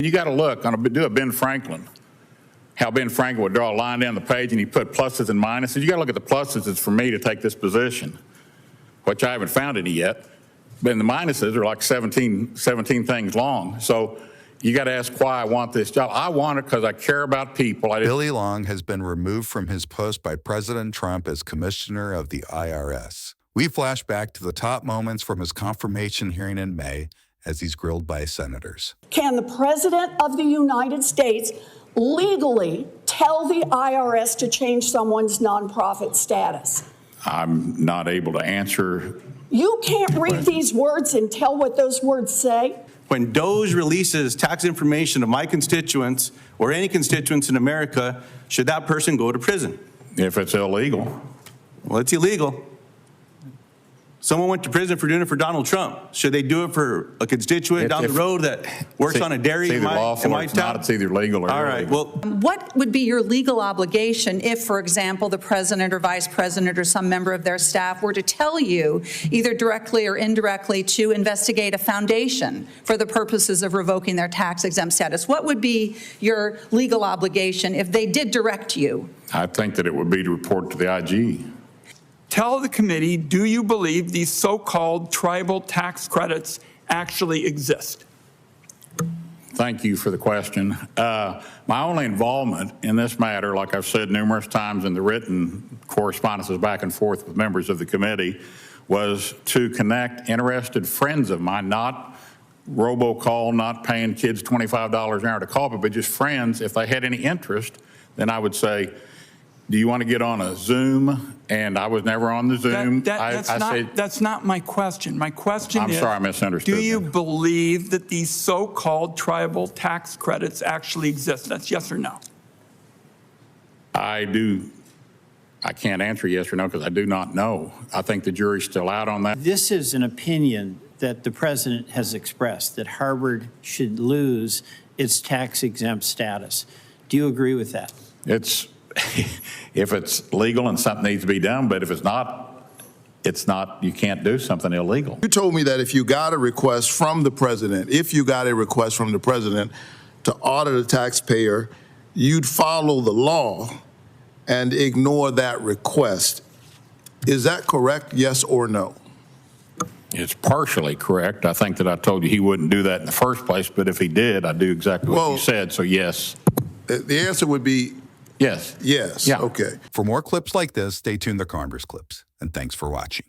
You got to look do a Ben Franklin. How Ben Franklin would draw a line down the page and he put pluses and minuses. You got to look at the pluses it's for me to take this position, which I haven't found any yet. But the minuses are like 17 things long. So you got to ask why I want this job. I want it because I care about people. Billy Long has been removed from his post by President Trump as commissioner of the IRS. We flash back to the top moments from his confirmation hearing in May as he's grilled by senators. Can the President of the United States legally tell the IRS to change someone's nonprofit status? I'm not able to answer. You can't read these words and tell what those words say? When DOJ releases tax information of my constituents or any constituents in America, should that person go to prison? If it's illegal. Well, it's illegal. Someone went to prison for doing it for Donald Trump. Should they do it for a constituent down the road that works on a dairy in my town? It's either legal or illegal. All right. Well, what would be your legal obligation if, for example, the president or vice president or some member of their staff were to tell you, either directly or indirectly, to investigate a foundation for the purposes of revoking their tax-exempt status? What would be your legal obligation if they did direct you? I think that it would be to report to the IG. Tell the committee, do you believe these so-called tribal tax credits actually exist? Thank you for the question. My only involvement in this matter, like I've said numerous times in the written correspondences back and forth with members of the committee, was to connect interested friends of mine, not robocall, not paying kids $25 an hour to call, but just friends. If they had any interest, then I would say, do you want to get on a Zoom? And I was never on the Zoom. That's not my question. My question is, I'm sorry, I misunderstood. Do you believe that these so-called tribal tax credits actually exist? That's yes or no. I do. I can't answer yes or no because I do not know. I think the jury's still out on that. This is an opinion that the president has expressed, that Harvard should lose its tax-exempt status. Do you agree with that? If it's legal and something needs to be done, but if it's not, you can't do something illegal. You told me that if you got a request from the president, to audit a taxpayer, you'd follow the law and ignore that request. Is that correct, yes or no? It's partially correct. I think that I told you he wouldn't do that in the first place, but if he did, I'd do exactly what you said, so yes. The answer would be yes. Yes. Yeah. Okay. For more clips like this, stay tuned to Congress Clips, and thanks for watching.